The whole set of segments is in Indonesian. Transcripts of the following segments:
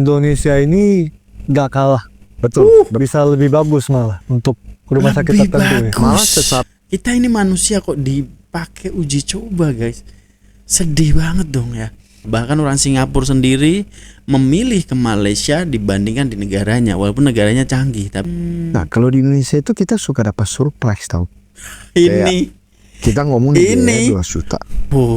Indonesia ini nggak kalah, Betul. bisa lebih bagus malah untuk rumah sakit Lebih tertentu ya. bagus. Malah sesat. Kita ini manusia kok dipakai uji coba, guys. Sedih banget dong ya. Bahkan orang Singapura sendiri memilih ke Malaysia dibandingkan di negaranya, walaupun negaranya canggih. Tapi Nah, kalau di Indonesia itu kita suka dapat surprise tau. ini Kita ngomong di Ini. 2 juta.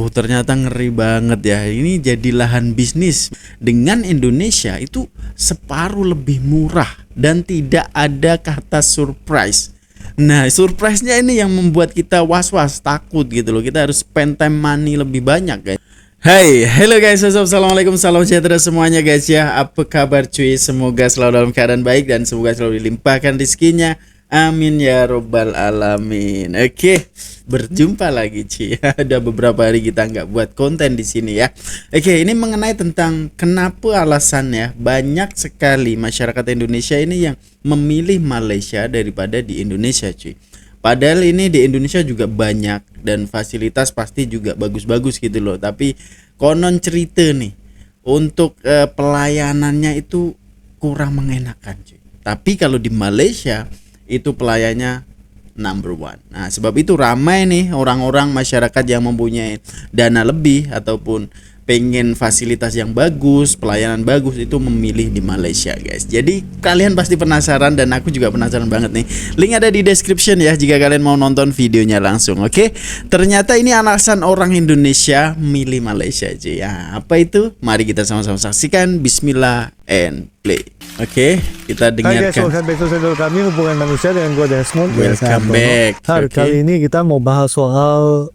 ternyata ngeri banget ya. Ini jadi lahan bisnis. Dengan Indonesia itu separuh lebih murah dan tidak ada kata surprise. Nah, surprise-nya ini yang membuat kita was-was, takut gitu loh. Kita harus spend time money lebih banyak, guys. Hai, hello guys, assalamualaikum, salam sejahtera semuanya guys ya. Apa kabar cuy? Semoga selalu dalam keadaan baik dan semoga selalu dilimpahkan rezekinya. Amin ya robbal alamin. Oke, berjumpa lagi cuy. Ada beberapa hari kita nggak buat konten di sini ya. Oke, ini mengenai tentang kenapa alasannya banyak sekali masyarakat Indonesia ini yang memilih Malaysia daripada di Indonesia cuy. Padahal ini di Indonesia juga banyak dan fasilitas pasti juga bagus-bagus gitu loh. Tapi konon cerita nih, untuk pelayanannya itu kurang mengenakan cuy. Tapi kalau di Malaysia itu pelayannya number one. Nah, sebab itu ramai nih orang-orang masyarakat yang mempunyai dana lebih ataupun pengen fasilitas yang bagus, pelayanan bagus itu memilih di Malaysia guys. Jadi kalian pasti penasaran dan aku juga penasaran banget nih. Link ada di description ya jika kalian mau nonton videonya langsung. Oke. Ternyata ini alasan orang Indonesia milih Malaysia aja ya. Apa itu? Mari kita sama-sama saksikan. Bismillah and play. Oke, kita Hai guys, dengarkan. welcome back to channel kami Hubungan Manusia dengan gue Desmond. Welcome back. Hari Oke. kali ini kita mau bahas soal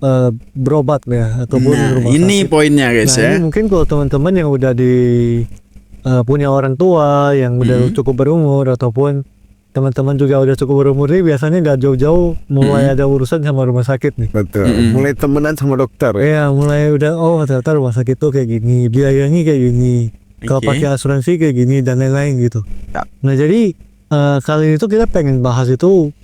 berobat ya ataupun Nah, rumah ini sakit. poinnya guys Nah, ya. ini mungkin kalau teman-teman yang udah punya orang tua yang udah cukup berumur ataupun teman-teman juga udah cukup berumur nih biasanya nggak jauh-jauh mulai ada urusan sama rumah sakit nih. Betul. Mulai temenan sama dokter. Iya, mulai udah ternyata rumah sakit tuh kayak gini, biayanya kayak gini. Kalau Oke. pakai asuransi kayak gini dan lain-lain gitu. Ya. Nah, jadi kali itu kita pengen bahas itu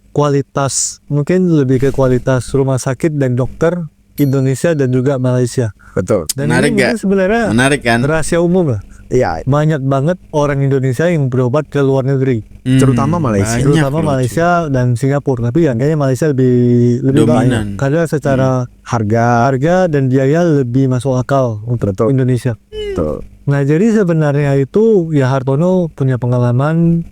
kualitas, mungkin lebih ke kualitas rumah sakit dan dokter Indonesia dan juga Malaysia. Betul. Dan Menarik ini mungkin nggak? sebenarnya Menarik kan? rahasia umum lah. Iya, Banyak banget orang Indonesia yang berobat ke luar negeri, terutama Malaysia. banyak terutama loh, Malaysia dan Singapura. Tapi ya kayaknya Malaysia lebih Dominan. banyak karena secara Harga. dan biaya lebih masuk akal untuk Betul. Indonesia. Betul. Nah, jadi sebenarnya itu ya Hartono punya pengalaman,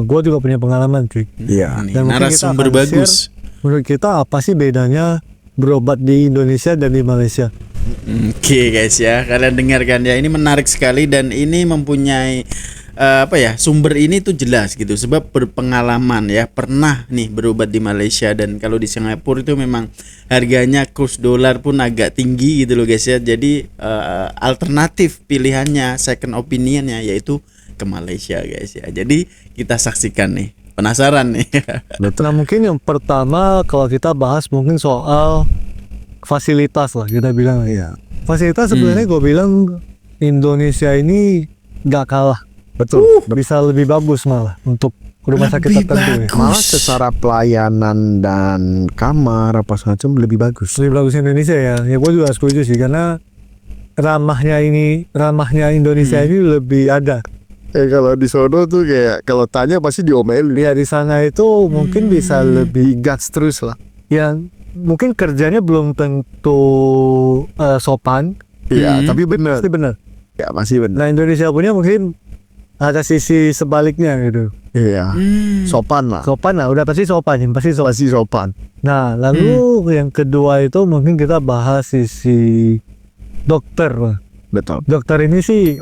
gue juga punya pengalaman cuy. Iya. Ini Dan mungkin kita narasumber akan bagus. Menurut kita apa sih bedanya berobat di Indonesia dan di Malaysia? Oke guys ya, kalian dengarkan ya, ini menarik sekali dan ini mempunyai sumber ini tuh jelas gitu sebab berpengalaman ya, pernah nih berobat di Malaysia dan kalau di Singapura itu memang harganya kurs dolar pun agak tinggi gitu loh guys ya. Jadi alternatif pilihannya, second opinionnya yaitu ke Malaysia guys ya. Jadi kita saksikan nih, penasaran nih. Nah, mungkin yang pertama kalau kita bahas mungkin soal fasilitas lah kita bilang ya. Fasilitas sebenarnya gue bilang Indonesia ini nggak kalah. Betul. Bisa lebih bagus malah untuk rumah sakit Lebih tertentu ya. bagus. Malah secara pelayanan dan kamar apa semacam lebih bagus. Lebih bagus Indonesia ya. Ya gue juga setuju sih karena ramahnya Indonesia ini lebih ada. Kalau di sono tuh kayak kalau tanya pasti diomelin. Ya di sana itu mungkin bisa lebih Gas terus lah. yang mungkin kerjanya belum tentu sopan. Iya, tapi benar. Pasti benar. Ya masih benar. Nah, Indonesia punya mungkin ada sisi sebaliknya gitu. Iya. Sopan lah. Sopan lah, udah pasti sopan, yang pasti sopan. Pasti sopan. Nah, lalu yang kedua itu mungkin kita bahas sisi dokter. Betul. Dokter ini sih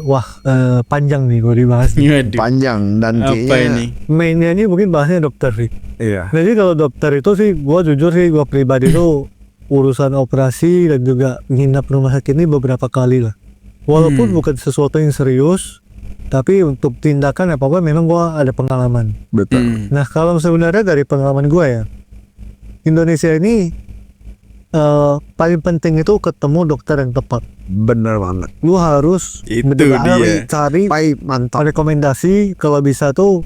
panjang nih kalau dibahas. Waduh, Panjang dan apa kayaknya ini? Mainnya ini mungkin bahasnya dokter sih. Iya. Jadi kalau dokter itu sih, gue jujur sih, gue pribadi itu urusan operasi dan juga nginap rumah sakit ini beberapa kali lah. Walaupun bukan sesuatu yang serius, tapi untuk tindakan apa-apa memang gue ada pengalaman. Betul. Nah, kalau sebenarnya dari pengalaman gue ya, Indonesia ini paling penting itu ketemu dokter yang tepat. Bener banget. Lu harus Itu benar-benar dia. cari Baik, mantap. rekomendasi kalau bisa tuh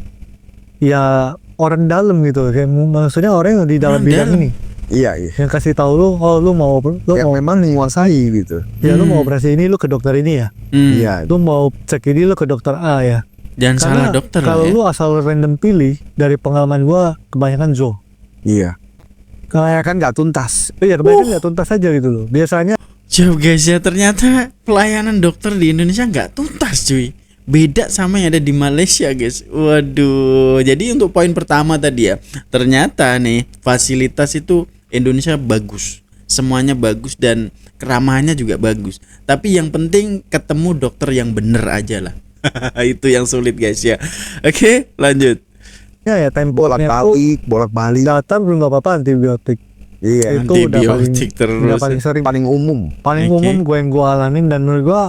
ya orang dalam gitu, kayak maksudnya orang yang di dalam Orang bidang dalam. ini. Iya, iya. yang kasih tahu lu, oh lu mau Yang memang menguasai gitu. ya lu mau operasi ini lu ke dokter ini ya. Iya. Lu mau cek ini lu ke dokter A ya. Jangan salah Karena dokter kalau lah ya. lu asal random pilih, dari pengalaman gua kebanyakan Zo. Iya. Kayak kan nggak tuntas. Iya kebanyakan nggak tuntas aja gitu loh. Biasanya Jauh guys ya, ternyata pelayanan dokter di Indonesia nggak tuntas cuy. Beda sama yang ada di Malaysia guys. Waduh. Jadi untuk poin pertama tadi ya, ternyata nih fasilitas itu Indonesia bagus. Semuanya bagus dan keramahannya juga bagus. Tapi yang penting ketemu dokter yang bener aja lah. Itu yang sulit guys ya. Oke, lanjut. ya tempotnya tuh bolak-balik. datang belum nggak apa-apa antibiotik. Iya. Itu udah paling, Antibiotik terus. udah paling sering. Paling umum. Paling Oke. umum gue alamin, dan menurut gue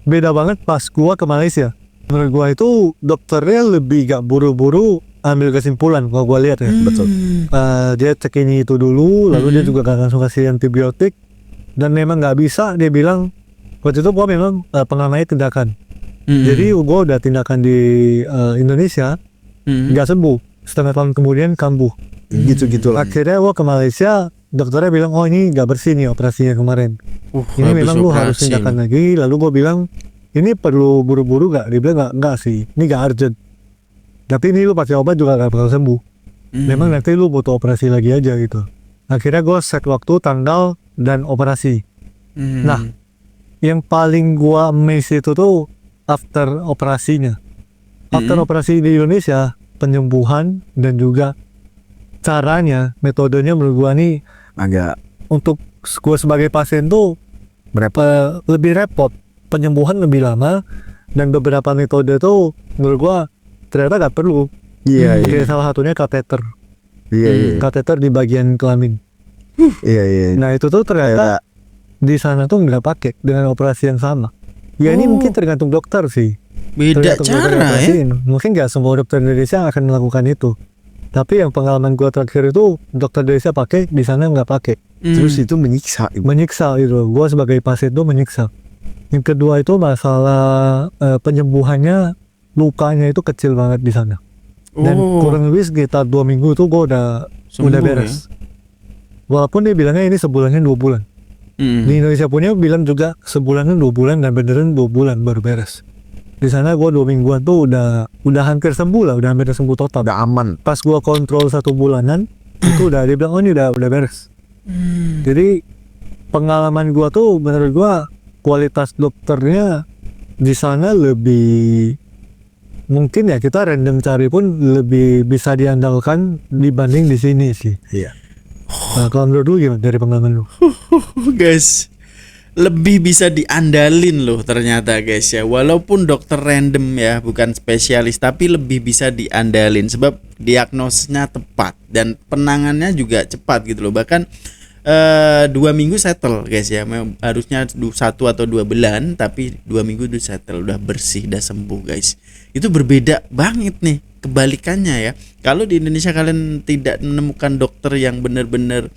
beda banget pas gue ke Malaysia. Menurut gue itu dokternya lebih gak buru-buru ambil kesimpulan kalau gue lihat ya. Betul. Dia cek ini itu dulu, lalu dia juga gak langsung kasih antibiotik, dan memang gak bisa dia bilang waktu itu gue memang pengamai tindakan. Jadi gue udah tindakan di Indonesia gak sembuh, setengah tahun kemudian kambuh. Gitu-gitu lah. Akhirnya gue ke Malaysia, dokternya bilang oh ini gak bersih nih operasinya kemarin. Ini habis memang lu harus operasi tindakan nih. lagi. Lalu gue bilang ini perlu buru-buru gak? Dia bilang enggak sih, ini gak urgent, tapi ini lu pakai obat juga gak bakal sembuh. Memang nanti lu butuh operasi lagi aja gitu. Akhirnya gue set waktu, tanggal, dan operasi. Nah, yang paling gue amazed itu tuh after operasinya. After operasi di Indonesia, penyembuhan dan juga caranya, metodenya menurut gue nih Agak untuk gue sebagai pasien tuh lebih repot, penyembuhan lebih lama, dan beberapa metode tuh menurut gua ternyata gak perlu. Iya, iya. Kayak salah satunya kateter. Iya, iya. Kateter di bagian kelamin. Iya, iya. Nah itu tuh ternyata di sana tuh nggak pakai dengan operasi yang sama. Ya ini mungkin tergantung dokter sih. Beda Tergantung dokter yang cara ya. operasiin. Mungkin nggak semua dokter Indonesia akan melakukan itu. Tapi yang pengalaman gua terakhir itu dokter Indonesia pakai, di sana nggak pakai. Terus itu menyiksa. Menyiksa itu. Gua sebagai pasien tuh menyiksa. Yang kedua itu masalah penyembuhannya, lukanya itu kecil banget di sana. Dan kurang lebih sekitar 2 minggu tuh gue udah Sembuh beres. Walaupun dia bilangnya ini sebulannya 2 bulan. Di Indonesia punya bilang juga sebulannya 2 bulan, dan beneran 2 bulan baru beres. Di sana gue 2 mingguan tuh udah hampir sembuh lah, udah hampir sembuh total. Udah aman. Pas gue kontrol 1 bulanan itu udah dia bilang oh ini udah beres. Jadi pengalaman gue tuh menurut gue kualitas dokternya di sana lebih, mungkin ya kita random cari pun lebih bisa diandalkan dibanding di sini sih. Iya. Nah, kalau menurut lu gimana dari pengalaman lu? Guys, lebih bisa diandalin loh ternyata guys ya. Walaupun dokter random ya, bukan spesialis, tapi lebih bisa diandalin sebab diagnosnya tepat dan penanganannya juga cepat gitu loh. Bahkan 2 minggu settle guys ya. Harusnya 1 atau 2 bulan, tapi 2 minggu udah settle, udah bersih, udah sembuh guys. Itu berbeda banget nih kebalikannya ya. Kalau di Indonesia kalian tidak menemukan dokter yang benar-benar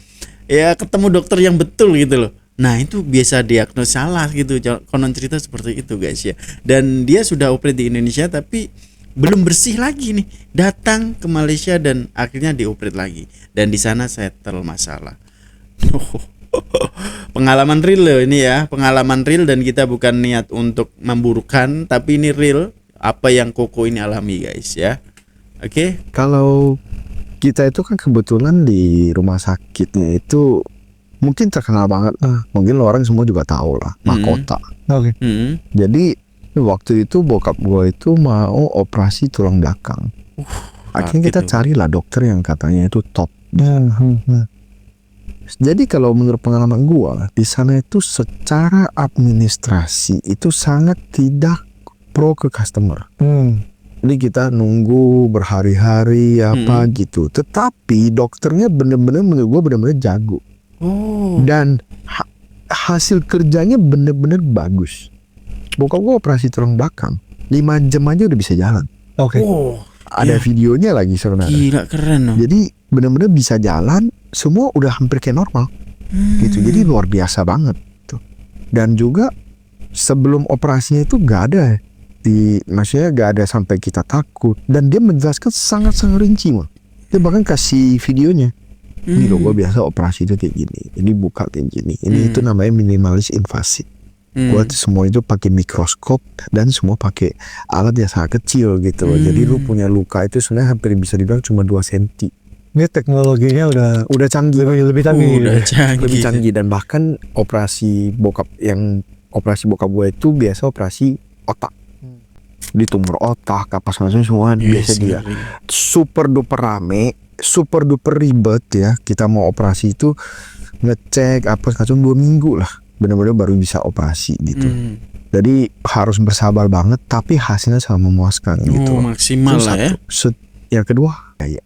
ya ketemu dokter yang betul gitu loh. Nah itu biasa diagnos salah gitu. Konon cerita seperti itu guys ya. Dan dia sudah operate di Indonesia tapi belum bersih lagi nih. Datang ke Malaysia dan akhirnya dioperate lagi. Dan di sana settle masalah. Pengalaman real loh ini ya. Pengalaman real, dan kita bukan niat untuk memburukan, tapi ini real apa yang Koko ini alami guys ya. Oke. Kalau kita itu kan kebetulan di rumah sakitnya itu mungkin terkenal banget lah. Mungkin orang semua juga tahu lah, Mahkota. Oke. Jadi waktu itu bokap gue itu mau operasi tulang belakang. Akhirnya kita gitu. carilah dokter yang katanya itu top. Jadi kalau menurut pengalaman gue di sana itu secara administrasi itu sangat tidak pro ke customer. Jadi kita nunggu berhari-hari apa gitu. Tetapi dokternya bener-bener menurut gue bener-bener jago. Dan hasil kerjanya bener-bener bagus. Bokap gue operasi tulang belakang 5 jam aja udah bisa jalan. Oke. Ada videonya lagi sebenarnya. Gila keren loh. Jadi bener-bener bisa jalan, semua udah hampir kayak normal. Gitu. Jadi luar biasa banget tuh. Dan juga sebelum operasinya itu gak ada maksudnya gak ada sampai kita takut. Dan dia menjelaskan sangat-sangat rinci mah. Dia bahkan kasih videonya. Ini loh gue biasa operasi itu kayak gini, ini buka kayak gini, ini itu namanya minimalis invasif. Gue semua itu pakai mikroskop dan semua pakai alat yang sangat kecil gitu loh. Jadi lu punya luka itu sebenarnya hampir bisa dibilang cuma 2 cm. Ini teknologinya udah canggih, lebih canggih. lebih canggih. Dan bahkan operasi bokap gue itu biasa operasi otak, di tumor otak apa semua biasa dia. Super duper rame, super duper ribet ya. Kita mau operasi itu ngecek apa kacung 2 minggu lah, benar-benar baru bisa operasi gitu. Jadi harus bersabar banget, tapi hasilnya sangat memuaskan gitu. Maksimal lah ya. Yang kedua biaya.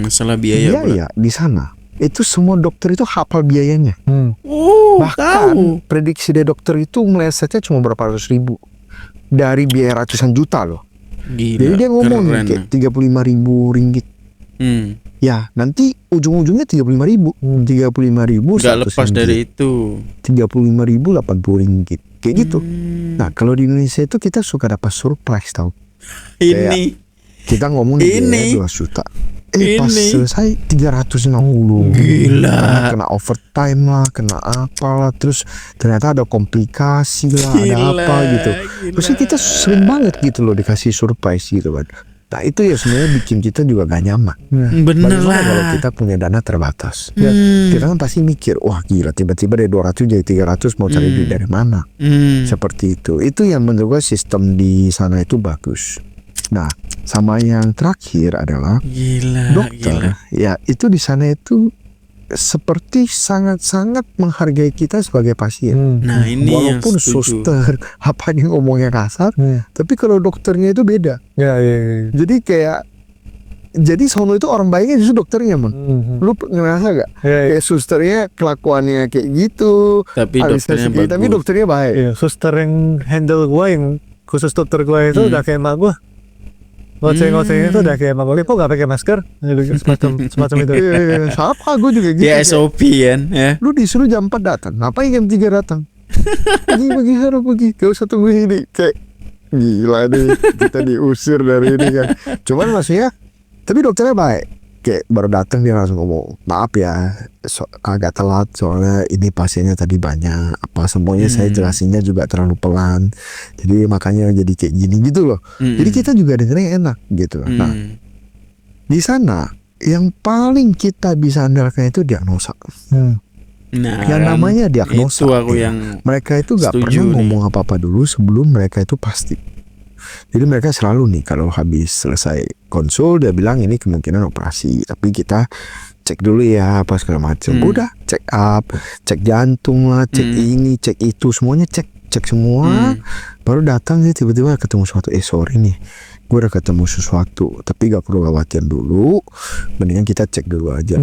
Masalah biaya. Biaya di sana itu semua dokter itu hafal biayanya. Bahkan prediksi dari dokter itu melesetnya cuma berapa ratus ribu dari biaya ratusan juta loh. Gila, jadi dia ngomong kayak 35.000 ringgit. Ya nanti ujung-ujungnya 35.000. 35.000 nggak lepas dari itu. 35.000 80 ringgit kayak gitu. Nah kalau di Indonesia itu kita suka dapat surprise tau. Ini kita ngomong ini 2 juta. Pas selesai 360. Gila. Kena overtime lah, kena apalah, terus ternyata ada komplikasi lah, ada apa gitu. Terus kita sering banget gitu loh dikasih surprise gitu kan. Nah itu ya sebenarnya bikin kita juga gak nyaman. Bener lah. Kalau kita punya dana terbatas, ya, kita kan pasti mikir, wah gila tiba-tiba dari 200 jadi 300 mau cari duit dari mana? Seperti itu. Itu yang menurut gue sistem di sana itu bagus. Nah, sama yang terakhir adalah dokter. Ya, itu di sana itu seperti sangat-sangat menghargai kita sebagai pasien. Nah, ini walaupun suster apa yang ngomongnya kasar, tapi kalau dokternya itu beda. Ya. Jadi sono itu orang baiknya justru dokternya, Lu ngerasa gak? Kayak susternya kelakuannya kayak gitu, tapi dokternya bagus. Tapi dokternya baik. Iya, suster yang handle gue, yang khusus dokter gue itu udah kayak emak gue. Ngoceh-ngocehnya itu udah kayak emak gue, kok gak pakai masker? Semacam itu. Siapa gue juga gitu. Ya SOP kan ya. Lu disuruh jam 4 datang, ngapain jam 3 datang? Pergi. Gak usah tunggu ini. Kayak gila nih, kita diusir dari ini kan. Cuman maksudnya, tapi dokternya baik. Kayak baru datang dia langsung ngomong, maaf ya agak telat soalnya ini pasiennya tadi banyak, apa semuanya saya jelasinnya juga terlalu pelan, jadi makanya jadi kayak gini gitu loh. Jadi kita juga dengernya enak gitu. Nah di sana yang paling kita bisa andalkan itu diagnosa. Nah, yang namanya diagnosa itu aku ya. yang Mereka itu gak pernah ngomong apa-apa dulu sebelum mereka itu pasti. Jadi mereka selalu nih kalau habis selesai konsul dia bilang ini kemungkinan operasi, tapi kita cek dulu ya apa segala macam. Udah check up, cek jantung lah, cek ini, cek itu, semuanya cek semua. Baru datang sih tiba-tiba ketemu sesuatu. Sorry nih, gue udah ketemu sesuatu, tapi gak perlu khawatir dulu. Mendingan kita cek dulu aja.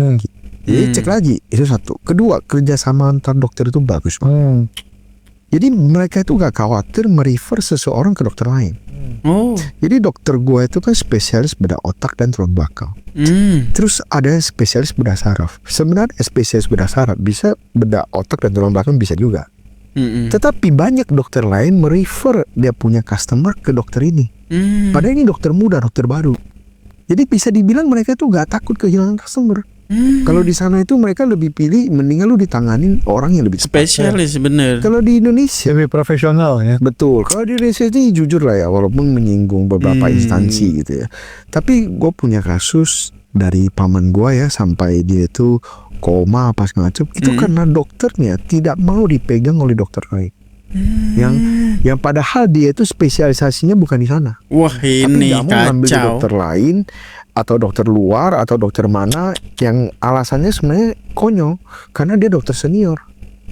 Jadi cek lagi, itu satu. Kedua, kerjasama antar dokter itu bagus banget. Jadi mereka itu gak khawatir merefer seseorang ke dokter lain. Jadi dokter gue itu kan spesialis bedah otak dan tulang belakang. Terus ada spesialis bedah saraf. Sebenarnya spesialis bedah saraf bisa, bedah otak dan tulang belakang bisa juga. Tetapi banyak dokter lain merefer dia punya customer ke dokter ini. Padahal ini dokter muda, dokter baru. Jadi bisa dibilang mereka tuh gak takut kehilangan customer. Kalau di sana itu mereka lebih pilih mendingan lu ditanganin orang yang lebih spesialis bener. Kalau di Indonesia lebih profesional ya. Betul. Kalau di Indonesia itu jujur lah ya, walaupun menyinggung beberapa instansi gitu ya. Tapi gue punya kasus dari paman gue ya, sampai dia itu koma apa segala macam. Itu karena dokternya tidak mau dipegang oleh dokter lain. Yang padahal dia itu spesialisasinya bukan di sana. Wah ini tapi dia mau ngambil kacau. dokter lain atau dokter luar atau dokter mana yang alasannya sebenarnya konyol karena dia dokter senior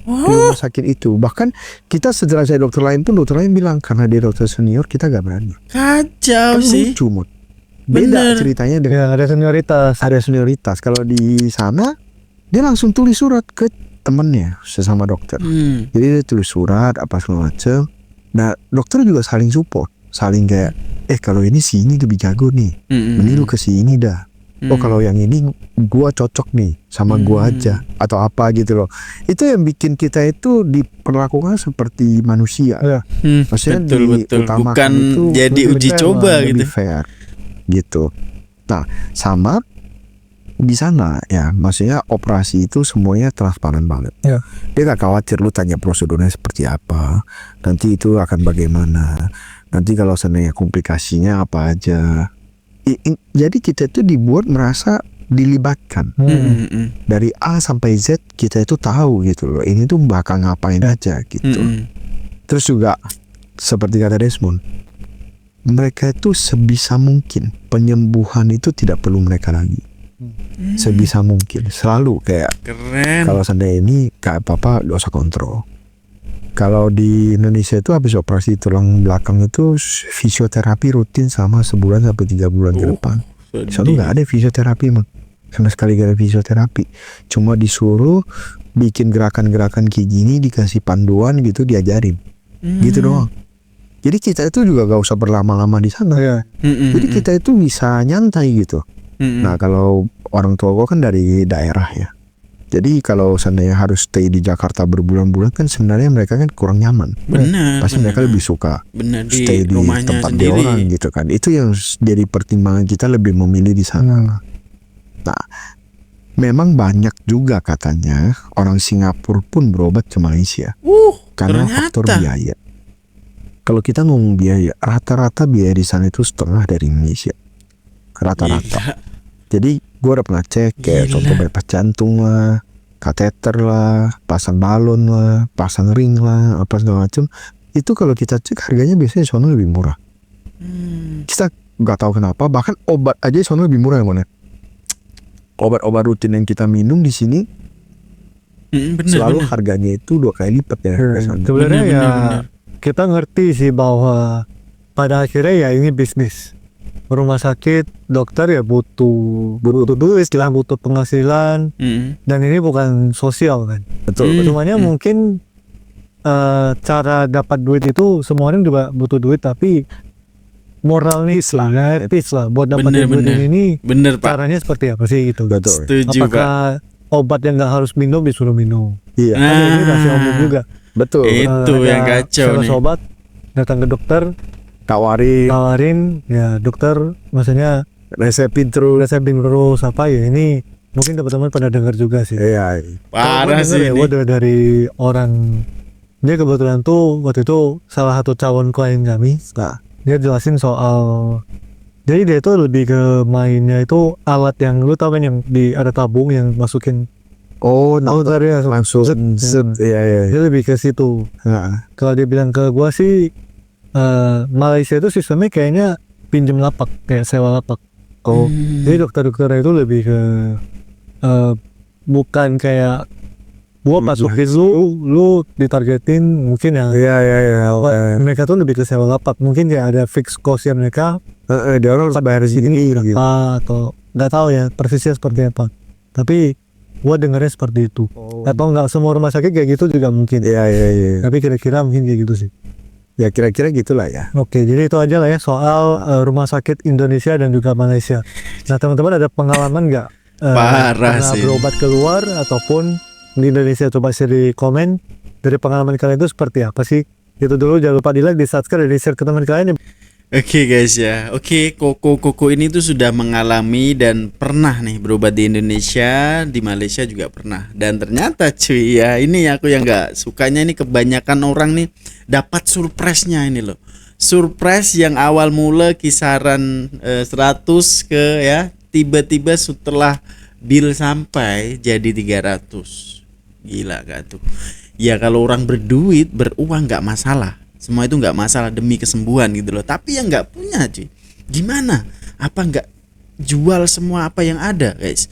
di rumah sakit itu. Bahkan kita setelah saya dokter lain pun dokter lain bilang karena dia dokter senior kita gak berani. Kacau Kan sih. lucu, beda Bener. ceritanya dengan Ya, ada senioritas. ada senioritas. Kalau di sana dia langsung tulis surat ke temennya sesama dokter. Jadi dia tulis surat apa segala macam. Nah dokter juga saling support, saling kayak kalau ini si ini lebih jago nih, mending lu ke si ini dah. Oh kalau yang ini gua cocok nih sama gua aja atau apa gitu loh. Itu yang bikin kita itu diperlakukan seperti manusia. Maksudnya betul. diutamakan Bukan itu jadi lebih uji fair, coba lebih gitu. fair gitu. Nah sama di sana ya, maksudnya operasi itu semuanya transparan banget. Ya. Dia gak khawatir lu tanya prosedurnya seperti apa, nanti itu akan bagaimana, nanti kalau seandainya komplikasinya apa aja. Jadi kita itu dibuat merasa dilibatkan dari A sampai Z, kita itu tahu gitu loh, ini tuh bakal ngapain aja gitu. Terus juga seperti kata Desmond, mereka itu sebisa mungkin penyembuhan itu tidak perlu mereka lagi. Sebisa mungkin selalu kayak Keren. kalau seandainya ini gak apa-apa gak usah kontrol. Kalau di Indonesia itu habis operasi tulang belakang itu fisioterapi rutin sama sebulan sampai 3 bulan ke depan. Soalnya nggak ada fisioterapi mah, sama sekali gak ada fisioterapi. Cuma disuruh bikin gerakan-gerakan kayak gini, dikasih panduan gitu, diajarin, gitu doang. Jadi kita itu juga gak usah berlama-lama di sana. Jadi kita itu bisa nyantai gitu. Nah kalau orang tua gue kan dari daerah ya. Jadi kalau seandainya harus stay di Jakarta berbulan-bulan kan sebenarnya mereka kan kurang nyaman. Benar. Pasti mereka lebih suka di stay di rumahnya tempat sendiri. dia orang gitu kan. Itu yang jadi pertimbangan kita lebih memilih di sana. Nah, memang banyak juga katanya orang Singapura pun berobat ke Malaysia karena ternyata. faktor biaya. Kalau kita ngomong biaya, rata-rata biaya di sana itu setengah dari Indonesia. Rata-rata. Gila. Jadi gue udah pernah cek kayak Gila. contoh bypass jantung lah, kateter lah, pasang balon lah, pasang ring lah, apa segala macam. Itu kalau kita cek harganya biasanya sono lebih murah. Kita nggak tahu kenapa, bahkan obat aja sono lebih murah yang mana. Obat-obat rutin yang kita minum di sini selalu harganya itu 2 kali lipat ya. Sebenarnya Bener, ya bener. kita ngerti sih bahwa pada akhirnya ya ini bisnis. Rumah sakit, dokter ya butuh duit, butuh penghasilan, dan ini bukan sosial kan. Betul. Semuanya mungkin cara dapat duit itu semua orang juga butuh duit, tapi moralis lah, etis lah buat dapat duit ini. Bener Pak. Caranya seperti apa sih gitu? Betul. Setuju Pak. Apakah obat yang nggak harus minum disuruh minum? Iya. Kan ini rahasia umum juga. Betul. Itu yang kacau sales nih. obat datang ke dokter, tawarin ya dokter, maksudnya resepin terus apa ya, ini mungkin teman-teman pada dengar juga sih. Iya. Parah sih ini. Gue dari orang, dia kebetulan tuh waktu itu salah satu calon klien kami. Nah, Dia jelasin soal, jadi dia itu lebih ke mainnya itu alat yang lu tau kan yang ada tabung yang masukin. Ntar ya langsung iya. Dia lebih ke situ. Nah, Kalau dia bilang ke gua sih, Malaysia itu sistemnya kayaknya pinjem lapak, kayak sewa lapak. Jadi dokter-dokter itu lebih ke bukan kayak gua masukin lu ditargetin mungkin yang mereka tuh lebih ke sewa lapak, mungkin kayak ada fixed cost yang mereka dia orang harus bayar segini gitu. atau nggak tahu ya persisnya seperti apa, tapi gua dengarnya seperti itu. Atau nggak semua rumah sakit kayak gitu juga mungkin. Iya. Tapi kira-kira mungkin kayak gitu sih. Ya kira-kira gitulah ya. Oke, jadi itu aja lah ya soal rumah sakit Indonesia dan juga Malaysia. Nah teman-teman ada pengalaman nggak Parah pernah sih. berobat keluar ataupun di Indonesia? Coba share di komen dari pengalaman kalian itu seperti apa sih. Itu dulu, jangan lupa di like, di subscribe, dan di share ke teman kalian. Oke guys ya. Oke, Koko ini tuh sudah mengalami dan pernah nih berobat di Indonesia, di Malaysia juga pernah. Dan ternyata cuy ya, ini aku yang nggak sukanya ini kebanyakan orang nih dapat surprise-nya ini loh. Surprise yang awal mula kisaran 100 ke ya, tiba-tiba setelah bill sampai jadi 300. Gila gak tuh? Ya kalau orang berduit, beruang nggak masalah. Semua itu nggak masalah demi kesembuhan gitu loh. Tapi yang nggak punya cuy, gimana? Apa nggak jual semua apa yang ada guys?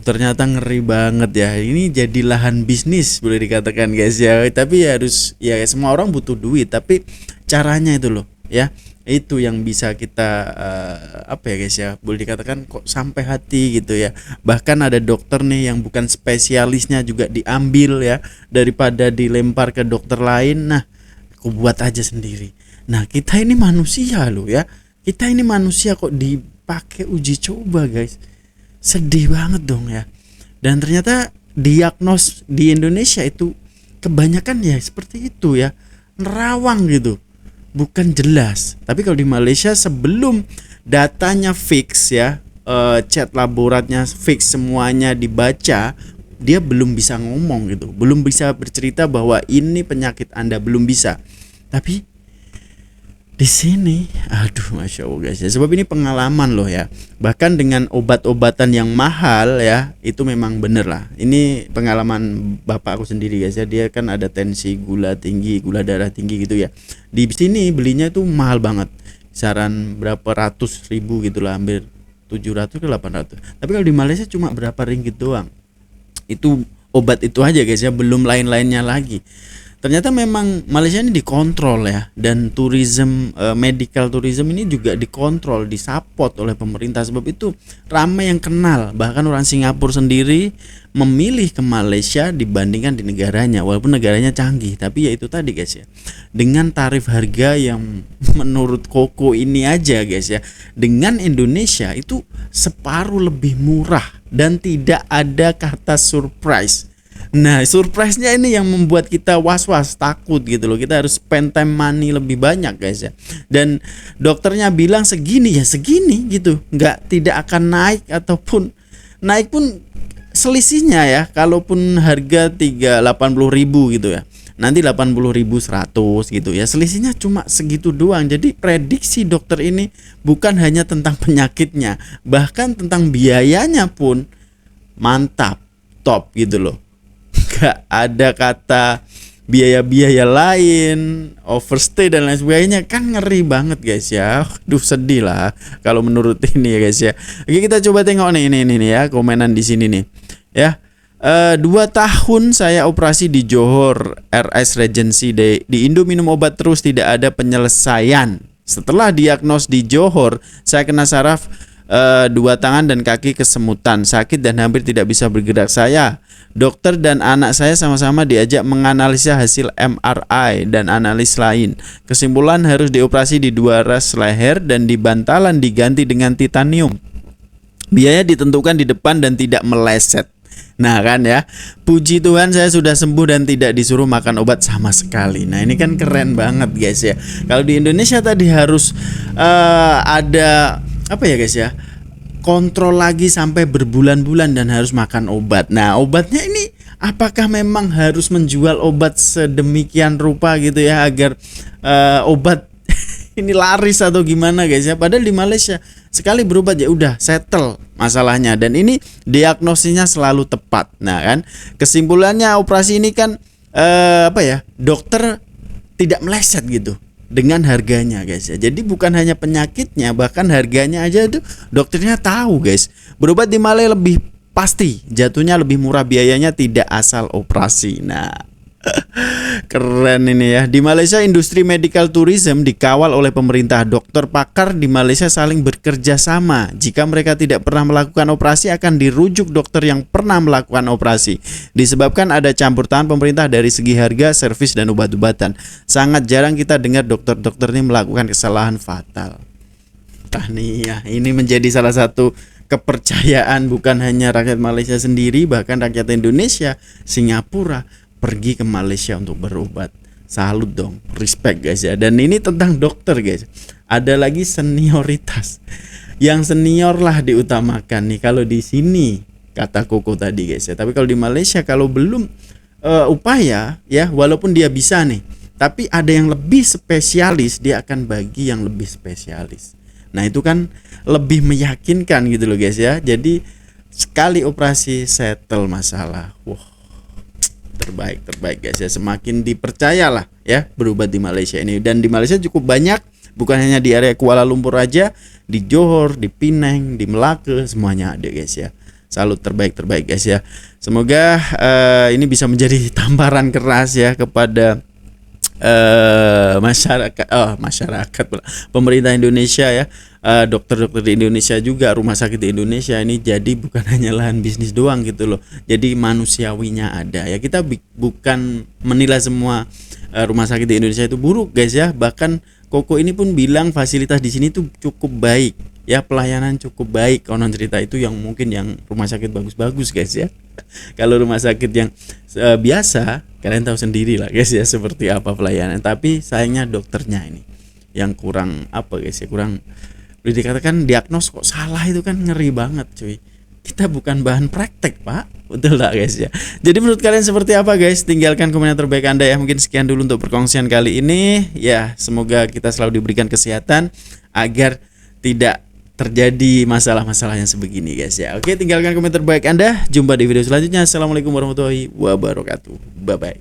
Ternyata ngeri banget ya. Ini jadi lahan bisnis boleh dikatakan guys ya. Tapi ya harus ya semua orang butuh duit. Tapi caranya itu loh ya. Itu yang bisa kita apa ya guys ya, boleh dikatakan kok sampai hati gitu ya. Bahkan ada dokter nih yang bukan spesialisnya juga diambil ya, daripada dilempar ke dokter lain. Nah, aku buat aja sendiri. Nah, kita ini manusia loh ya. Kita ini manusia kok dipakai uji coba guys. Sedih banget dong ya. Dan ternyata diagnos di Indonesia itu kebanyakan ya seperti itu ya, nerawang gitu, bukan jelas. Tapi kalau di Malaysia sebelum datanya fix ya, chat laboratnya fix, semuanya dibaca, dia belum bisa ngomong gitu, belum bisa bercerita bahwa ini penyakit Anda, belum bisa. Tapi di sini, aduh, masya Allah guys ya, sebab ini pengalaman loh ya. Bahkan dengan obat-obatan yang mahal ya, itu memang bener lah. Ini pengalaman bapak aku sendiri guys ya. Dia kan ada tensi, gula tinggi, gula darah tinggi gitu ya. Di sini belinya tuh mahal banget, kisaran berapa ratus ribu gitu lah, hampir 700 ke 800. Tapi kalau di Malaysia cuma berapa ringgit doang. Itu obat itu aja guys ya, belum lain-lainnya lagi. Ternyata memang Malaysia ini dikontrol ya, dan medical tourism ini juga dikontrol, disupport oleh pemerintah. Sebab itu ramai yang kenal, bahkan orang Singapura sendiri memilih ke Malaysia dibandingkan di negaranya, walaupun negaranya canggih. Tapi ya itu tadi guys ya, dengan tarif harga yang menurut Koko ini aja guys ya, dengan Indonesia itu separuh lebih murah dan tidak ada kata surprise. Nah, surprise-nya ini yang membuat kita was-was, takut gitu loh. Kita harus spend time money lebih banyak guys ya. Dan dokternya bilang segini ya segini gitu, tidak akan naik, ataupun naik pun selisihnya ya. Kalaupun harga 80.000 gitu ya, nanti 80.100 gitu ya, selisihnya cuma segitu doang. Jadi prediksi dokter ini bukan hanya tentang penyakitnya, bahkan tentang biayanya pun mantap, top gitu loh. Gak ada kata biaya-biaya lain, overstay dan lain sebagainya. Kan ngeri banget guys ya. Duh, sedih lah kalau menurut ini ya guys ya. Oke, kita coba tengok nih ini ya, komenan di sini nih ya. 2 tahun saya operasi di Johor RS Regency di Indo, minum obat terus, tidak ada penyelesaian. Setelah diagnos di Johor, saya kena saraf 2 tangan dan kaki kesemutan, sakit dan hampir tidak bisa bergerak. Saya, dokter dan anak saya sama-sama diajak menganalisa hasil MRI dan analis lain. Kesimpulan harus dioperasi di 2 ras leher dan di bantalan diganti dengan titanium. Biaya ditentukan di depan dan tidak meleset. Nah kan ya, puji Tuhan saya sudah sembuh dan tidak disuruh makan obat sama sekali. Nah ini kan keren banget guys ya. Kalau di Indonesia tadi harus ada apa ya guys ya, kontrol lagi sampai berbulan-bulan dan harus makan obat. Nah obatnya ini apakah memang harus menjual obat sedemikian rupa gitu ya, agar obat ini laris atau gimana guys ya. Padahal di Malaysia sekali berobat ya udah settle masalahnya, dan ini diagnosisnya selalu tepat. Nah kan, kesimpulannya operasi ini kan dokter tidak meleset gitu dengan harganya guys ya. Jadi bukan hanya penyakitnya, bahkan harganya aja tuh dokternya tahu guys. Berobat di Malaysia lebih pasti jatuhnya lebih murah, biayanya tidak asal operasi. Nah keren ini ya. Di Malaysia industri medical tourism dikawal oleh pemerintah. Dokter pakar di Malaysia saling bekerja sama. Jika mereka tidak pernah melakukan operasi, akan dirujuk dokter yang pernah melakukan operasi. Disebabkan ada campur tangan pemerintah dari segi harga, servis dan obat-obatan. Sangat jarang kita dengar dokter-dokter ini melakukan kesalahan fatal. Tahniah, ini menjadi salah satu kepercayaan bukan hanya rakyat Malaysia sendiri, bahkan rakyat Indonesia, Singapura pergi ke Malaysia untuk berobat. Salut dong, respect guys ya. Dan ini tentang dokter guys. Ada lagi senioritas. Yang senior lah diutamakan nih kalau di sini, kata Koko tadi guys ya. Tapi kalau di Malaysia kalau belum upaya ya, walaupun dia bisa nih, tapi ada yang lebih spesialis, dia akan bagi yang lebih spesialis. Nah itu kan lebih meyakinkan gitu loh guys ya. Jadi sekali operasi settle masalah. Wah, terbaik guys ya. Semakin dipercayalah ya berobat di Malaysia ini. Dan di Malaysia cukup banyak, bukan hanya di area Kuala Lumpur aja, di Johor, di Penang, di Melaka, semuanya ada guys ya. Salut, terbaik guys ya. Semoga ini bisa menjadi tamparan keras ya kepada masyarakat pemerintah Indonesia ya, dokter-dokter di Indonesia juga, rumah sakit di Indonesia ini. Jadi bukan hanya lahan bisnis doang gitu loh, jadi manusiawinya ada ya. Kita bukan menilai semua rumah sakit di Indonesia itu buruk guys ya. Bahkan Koko ini pun bilang fasilitas di sini tuh cukup baik ya, pelayanan cukup baik. Konon cerita itu yang mungkin yang rumah sakit bagus-bagus guys ya. Kalau rumah sakit yang biasa, kalian tahu sendiri lah guys ya seperti apa pelayanan. Tapi sayangnya dokternya ini yang kurang apa guys ya, kurang Udah dikatakan diagnos kok salah, itu kan ngeri banget cuy. Kita bukan bahan praktek pak. Betul tak guys ya. Jadi menurut kalian seperti apa guys? Tinggalkan komentar terbaik Anda ya. Mungkin sekian dulu untuk perkongsian kali ini. Ya semoga kita selalu diberikan kesehatan agar tidak terjadi masalah-masalah yang sebegini guys ya. Oke, tinggalkan komentar terbaik Anda. Jumpa di video selanjutnya. Assalamualaikum warahmatullahi wabarakatuh. Bye bye.